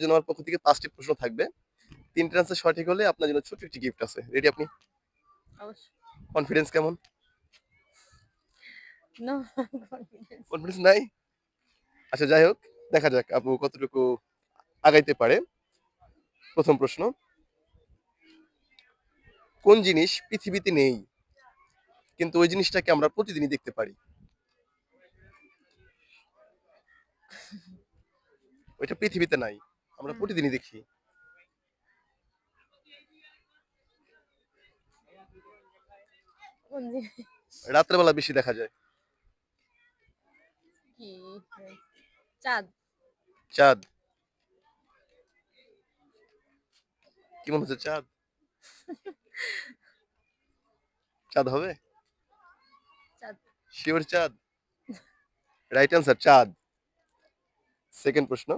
জন্য আমার পক্ষ থেকে 5টি প্রশ্ন থাকবে। 3টার অ্যান্সার সঠিক হলে আপনার জন্য ছোট্ট একটি গিফট আছে। রেডি আপনি? অবশ্যই। কনফিডেন্স কেমন? No confidence. কনফিডেন্স নাই? আচ্ছা যাই হোক, দেখা যাক আপু কতটুকু আগাইতে পারে। ১ম প্রশ্ন, কোন জিনিস পৃথিবীতে নেই কিন্তু ওই জিনিসটাকে আমরা প্রতিদিনই দেখতে পারি? ওইটা পৃথিবীতে নাই। আমরা হুম, প্রতিদিনই দেখি। কোন জিনিস রাতের বেলা বেশি দেখা যায়। কি? চাঁদ। চাঁদ। কি মনে হচ্ছে চাঁদ? চাঁদ হবে? চাঁদ। শিওর চাঁদ? রাইট অ্যান্সার চাঁদ। সেকেন্ড প্রশ্ন,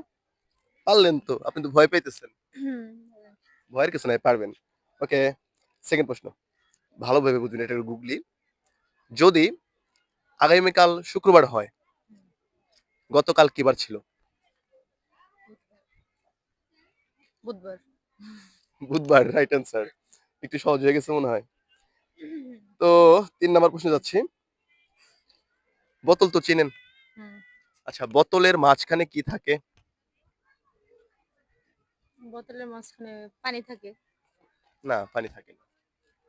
পারলেন তো। আপনি তো ভয় পাইতেছেন। হুম, ভয়ের কিছু নাই, পারবেন। ওকে, সেকেন্ড প্রশ্ন। ভালোভাবে বুঝুন, এটা গুগলি। যদি আগামীকাল শুক্রবার হয়, গতকাল কি বার ছিল? বুধবার। বুধবার, রাইট অ্যান্সার। একটু সহজ হয়ে গেছে মনে হয়। তো 3 নাম্বার প্রশ্নে যাচ্ছি। বোতল তো চেনেন। হুম, আচ্ছা, বোতলের মাঝখানে কি থাকে? বোতলের মাঝখানে পানি থাকে। না, পানি থাকে না।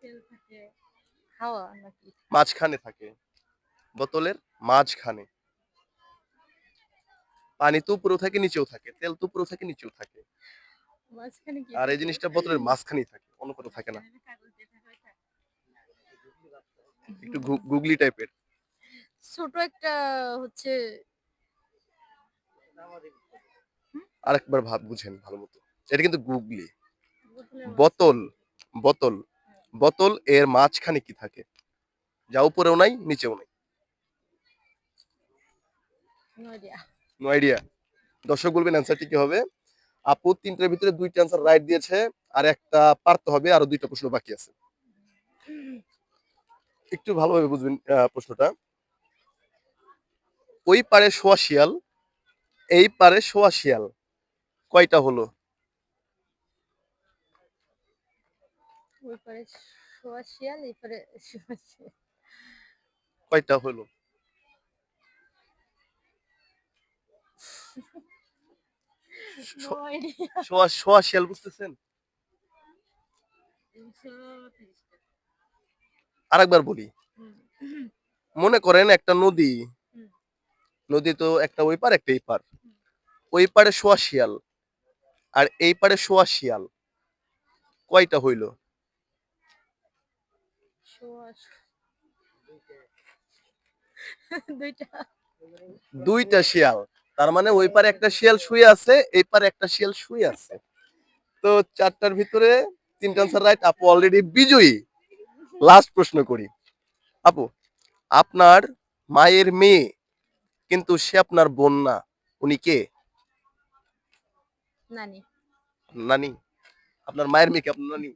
তেল থাকে। হাওয়া নাকি? মাঝখানে থাকে। বোতলের মাঝখানে। পানি তো উপরেও থাকে, নিচেও থাকে। তেল তো উপরেও থাকে, নিচেও থাকে। মাঝখানে কি আর এই থাকে? জিনিসটা বোতলের মাঝখানেই থাকে, অন্য কোথাও থাকে না। মাঝখানে যে কাগজ দিয়ে থাকে ওইটা? একটু গুগলি টাইপের। ছোট একটা হচ্ছে। হুম, আরেকবার বুঝেন ভালো মতো। এটা কিন্তু গুগলি। বোতলের বোতল, মাঝখানে। বোতল, বোতল এর মাঝখানে কি থাকে? যা উপরেও নাই, নিচেও নাই। No idea. No idea. দর্শক বলবেন অ্যান্সারটি কি হবে? আপু 3টার ভিতরে 2টা অ্যান্সার রাইট দিয়েছে, আর একটা পারতে হবে, আরো 2টা প্রশ্ন বাকি আছে। একটু ভালোভাবে বুঝবেন প্রশ্নটা। ওই পারে শোয়া শিয়াল, এই পারে শোয়া শিয়াল, কয়টা হলো? ওই পারে শোয়া শিয়াল, এই পারে শোয়া শিয়াল। কয়টা হলো? No idea. শোয়া শোয়া শিয়াল বুঝতেছেন? 330টা। আরেকবার বলি। হুম, মনে করেন একটা নদী। হুম, নদী তো একটা ওই পার একটা এই পার। হুম। ওই পারে শোয়া শিয়াল আর এই পারে শোয়া শিয়াল, কয়টা হইল? শোয়া 2টা। 2টা শিয়াল। তার মানে ওই পারে একটা শিয়াল শুয়ে আছে, এই পারে একটা শিয়াল শুয়ে আছে। তো 4টার ভিতরে 3টা আনসার রাইট। আপু অলরেডি বিজয়ী। লাস্ট প্রশ্ন করি। আপু, আপনার মায়ের মেয়ে কিন্তু সে আপনার বোন না, উনি কে? নানি। নানি? আপনার মায়ের মেয়ে কি আপনার নানি?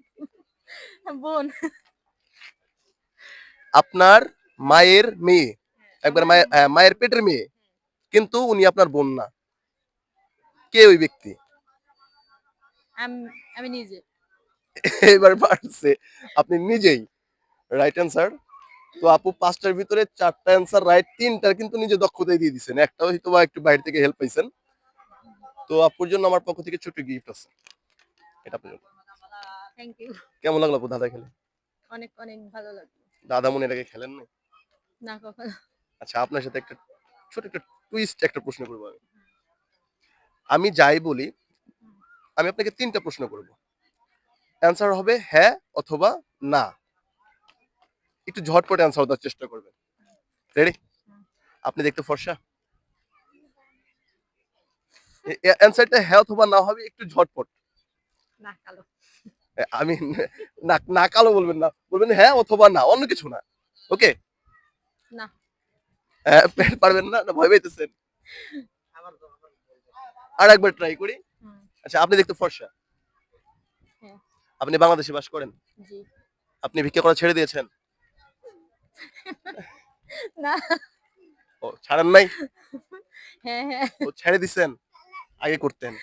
বোন। আপনার মায়ের মেয়ে, একবার আমার মায়ের মায়ের পেটের মেয়ে, কিন্তু উনি আপনার বোন না। কে ওই ব্যক্তি? আমি আমি নিজে। এবার পারছে, আপনি নিজেই। Right answer. তো আপু 5টার ভিতরে 4টা অ্যান্সার রাইট, 3টার কিন্তু নিজে দক্ষতায় দিয়ে দিচ্ছেন, একটা হয়তো বা একটু বাইরে থেকে হেল্প পাইছেন। তো আপুর জন্য আমার পক্ষ থেকে ছোট্ট গিফট আছে, এটা আপনার জন্য। Thank you. কেমন লাগলো আপু দাদা খেলে? অনেক অনেক ভালো লাগলো। দাদা মনে এটাকে খেলেন না? না কখনো। আচ্ছা, আপনার সাথে একটা ছোট একটা টুইস্ট একটা প্রশ্ন করবো আমি। আমি যাই বলি, আমি আপনাকে 3টা প্রশ্ন করব। অ্যান্সার হবে হ্যাঁ অথবা না। একটু ঝটপট অ্যান্সার দেওয়ার চেষ্টা করবেন। রেডি? আপনি দেখতে ফর্সা। অ্যান্সারটা হ্যাঁ অথবা না হবে, একটু ঝটপট। না কালো। আমি না, না কালো বলবেন না, বলবেন হ্যাঁ অথবা না, অন্য কিছু না। ওকে? না। পারবেন না, না ভয় পাইতেছেন? আর একবার ট্রাই করি। হুম, আচ্ছা, আপনি দেখতে ফর্সা। হ্যাঁ। আপনি বাংলাদেশে বাস করেন? জি। আপনি ভিক্ষা করা ছেড়ে দিয়েছেন? না। ও ছাড়েন নাই? হ্যাঁ, হ্যাঁ। ও ছেড়ে দিছেন? আগে করতেন?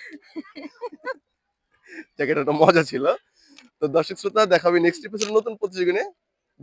যাক, এটা একটা মজা ছিল। তো দর্শক শ্রোতা, দেখা হবে নেক্সট এপিসোডে নতুন প্রতিযোগী নিয়ে।